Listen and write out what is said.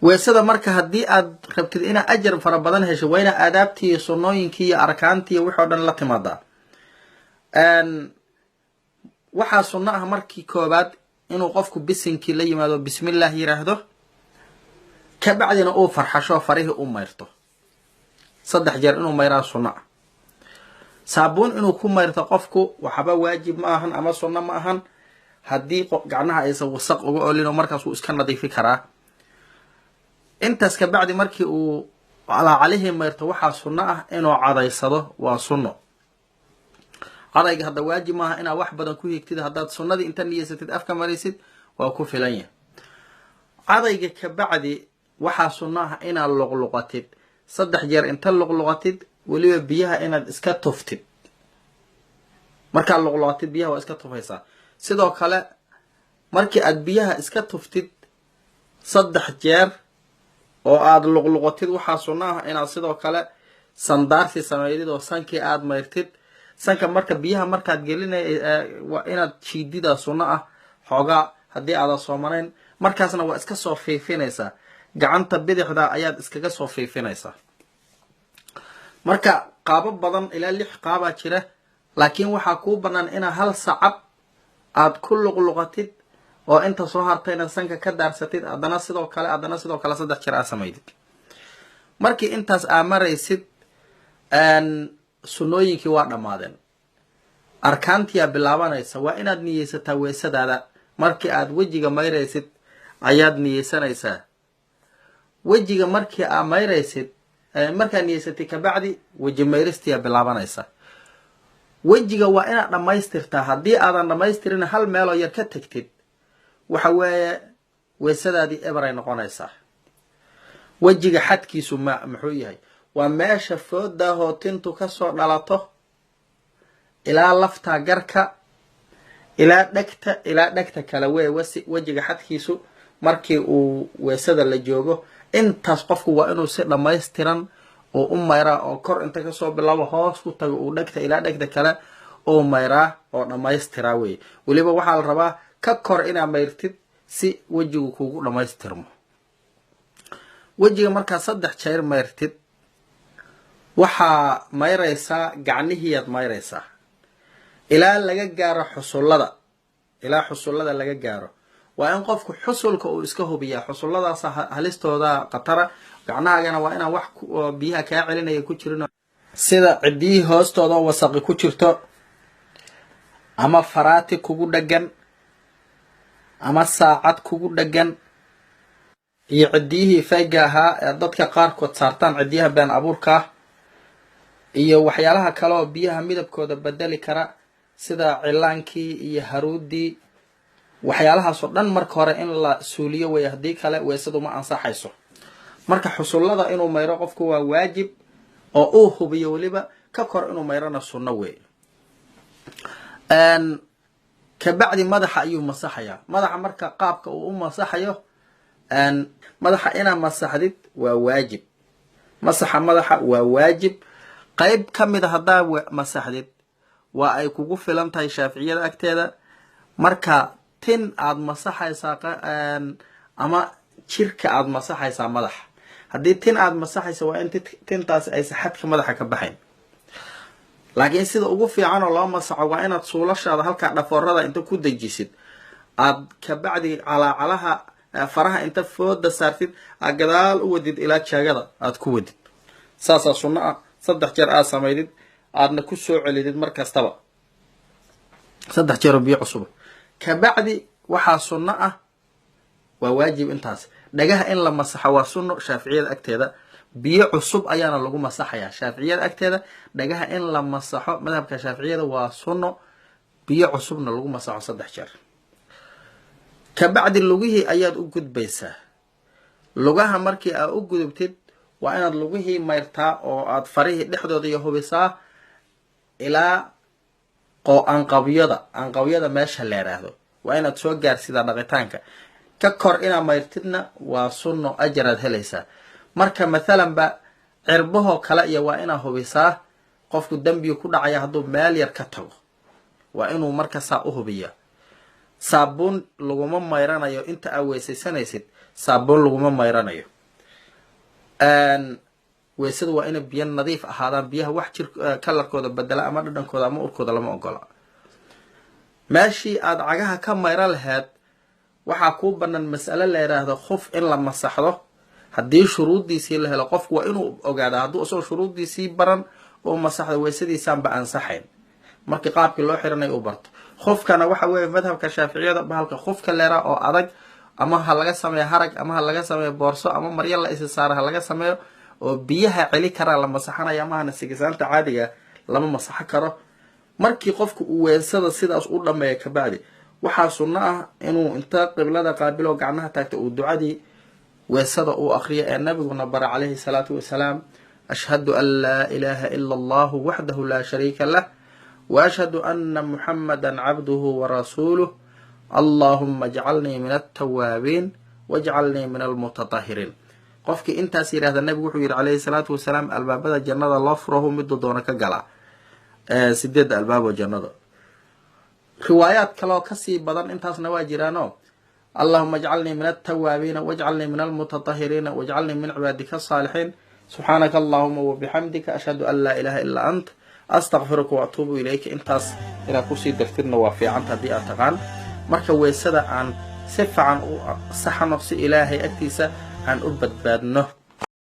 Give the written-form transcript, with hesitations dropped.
weesada marka haddii aad rabtid inaad ajar fara badan hesho waa inaad aadaabtii iyo sunnooyinkii iyo arkaantii iyo wixii oo dhan la timaadaa. waxaa sunno ah markii koobaad inuu qofku bisinkii la yimaado bismillaah yiraahdo, kabacdina uu farxasho farihii u mayrto 3 jeer inuu mayraa sunno ah. saabuun inuu ku mayrto qofku waxba waajib ma ahan ama sunno ma ahan haddii gacnaha aysan wasaq uga olin oo markaas uu iska nadiifi karaa. intaas kabacdi markii uu calaalihii mayrto waxaa sunno ah inuu cadaysado, waa sunno. cadayga hadda waajib maaha inaad wax badan ku higtid, haddaad sunnadii inta niyeysatid afka maraysid waa ku filan yahay. cadayga kabacdi waxaa sunno ah inaad luqluqatid 3 jeer inta luqluqatid, weliba biyaha inaad iska tuftid. markaad luqluqatid biyaha waa iska tufaysaa. sidoo kale markii aad biyaha iska tuftid 3 jeer oo aad luqluqatid waxaa sunno ah inaad sidoo kale sandaarsi sameydid oo sankii aad mayrtid. sanka marka biyaha markaad gelinay waa inaad jiidida sunno ah xoogaa haddii aadan soomanayn. markaasna waa iska soo fiifinaysaa, gacanta bidixda ayaad iskaga soo fiifinaysaa. marka qaabo badan ilaa 6 qaabaa jira, laakiin waxaa kuu bannaan inaad hal sacab aad ku luqluqatid oo inta soo hartayna sanka ka daarsatid, haddana sidoo kale 3 jeer aad samaydid. markii intaas aa maraysid sunnooyinkii waa dhammaadeen, arkaantiyaa bilaabanaysa. waa inaad niyeysataa weesadaada. markii aad wejiga mayraysid ayaad niyeysanaysaa. wejiga markii aad mayraysid markaad niyeysatay kabacdi weji mayristiyaa bilaabanaysa. wejiga waa inaad dhammaystirtaa. haddii aadan dhammaystirin hal meeloo yar ka tagtid waxa weeye weesadaadii eberay noqonaysaa. wejiga xadkiisu muxuu yahay? waa meesha foodaahoo tintu kasoo dhalato ilaa lafta garka ilaa dhegta kale wejiga xadkiisu. markii uu weesada la joogo intaas qofku waa inuu si dhammaystiran oo u mayraa, oo kor inta kasoo bilaabo hoos ku tago uu dhegta ilaa dhegta kale oo mayraa oo dhammaystiraa wey. weliba waxaa la rabaa ka kor inaad mayrtid si wejigu kugu dhammaystirmo. wejiga markaad 3 jeer mayrtid waxaa mayraysaa gacnihiiyaad mayraysaa ilaa laga gaaro xusullada. ilaa xusullada laga gaaro waa in qofku xusulka uu iska hubiyaa. xusulladaas halistooda khatara. gacnahaagana waa inaan wax biyaha kaa celinaya ku jirin, sida cidiyihii hoostooda oo wasaqi ku jirto, ama faraati kugu dhagan, ama saacad kugu dhagan, iyo cidiyihii fayga ahaa ee dadka qaarkood saartaan cidiyaha been abuurka, iyo waxyaalaha kale oo biyaha midabkooda bedeli kara sida cilaankii iyo haruudii. waxyaalahaasoo dhan marka hore in la suuliyo wey, haddii kale weesadu ma ansaxayso. marka xusullada inuu mayro qofku waa waajib, oo uu hubiyo weliba ka kor inuu mayrona sunno wey. kabacdi madaxa ayuu masaxayaa. madaxa marka qaabka uu u masaxayo, madaxa inaad masaxdid waa waajib. masaxa madaxa waa waajib. qayb ka mid a haddaa masaxdid waa ay kugu filan tahay shaaficiyada agteeda. marka tin aad masaxaysaa ama jirka aad masaxaysaa madaxa. haddii tin aad masaxaysa waa in tintaasi aysa xadka madaxa ka baxayn. laakiin sida ugu fiican oo loo masaxo waa inaad suulashaada halkaa dhafoorada inta ku dejisid, aad kabacdi calaacalaha faraha inta fooda saartid aad gadaal u wadid ilaa jaagada aad ku wadid. saasaa sunno ah. 3 jeer aad samaydid aadna ku soo celidid mar kastaba 3 jeer oo biyo cusub. kabacdi waxaa sunno ah, waa waajib intaas. dhagaha in la masaxo waa sunno shaaficiyada agteeda. biyo cusub ayaana lagu masaxayaa shaaficiyada agteeda. dhagaha in la masaxo madhabka shaaficiyada waa sunno, biyo cusubna lagu masaxo 3 jeer. kabacdi lugihii ayaad u gudbaysaa. lugaha markii aad u gudubtid waa inaad lugihii mayrtaa oo aad farihii dhexdooda iyo hubisaa ilaa anqawyada meesha la yiraahdo. waa inaad soo gaarsidaa dhaqitaanka. ka kor inaad mayrtidna waa sunno, ajaraad helaysaa. marka mathalan ba cirbahoo kale iyo waa inaad hubisaa. qofku dambiga ku dhacaya hadduu meel yar ka tago waa inuu marka saa u hubiya. saabuun laguma mayranayo inta aad weysaysanaysid. saabuun laguma mayranayo. weysada waa inay biyo nadiif ahaadaan. biyaha wax jir kalarkooda bedela ama dhadhankooda ama urkooda lama ogola. meeshii aad cagaha ka mayro laheed waxaa kuu banaan mas'alo la yidhaahdo khuf in la masaxdo haddii shuruuddiisii la helo. qofku waa inuu ogaada hadduu isagoo shuruuddiisii baran oo masaxda weysadiisaanba ansaxayn markii qaabkii loo xiranayo u barto. khufkana waxa weeye madhabka shaaficiyada bahalka khufka leeraa oo adag, ama ha laga sameeyo harag, ama ha laga sameeyo boorso, ama maryo la isi saaro ha laga sameeyo, oo biyaha celi karaa la masaxanayo. amahana sigisaanta caadiga lama masaxo karo. markii qofku uu weysada sidaas u dhameeyo kabacdi waxaa sunno ah inuu inta qiblada qaabilo gacmaha taagta uu ducadii weysada uu akriyo ee nabiguna bara calayhi salaatu wasalaam: ashhadu an laa ilaaha ila allahu waxdahu laa shariika lah wa ashhadu anna muxammadan cabduhu wa rasuuluh allahuma ajcalnii min altawaabiin wajcalnii min almutatahiriin. qofkii intaas yidhahda nabigu wuxuu yidhi calayhi salaatu wasalaam albaabada jannada loo furahu miduu doono ka gala. 8 albaabo jannada. riwaayaad kaloo kasii badan intaasna waa jiraano: allahuma ajcalnii min altawaabiina wajcalnii min almutatahiriina wajcalnii min cibaadika asaalixiin subxaanaka allahuma wabixamdika ashhadu an laa ilaaha ilaa ant astaqfiruka waatuubu ilayka. intaas inaad kusii dartidna waa fiicanta haddii aad taqaan. marka weysada aan si fiican u saxano si ilaahay agtiisa aan u badbaadno.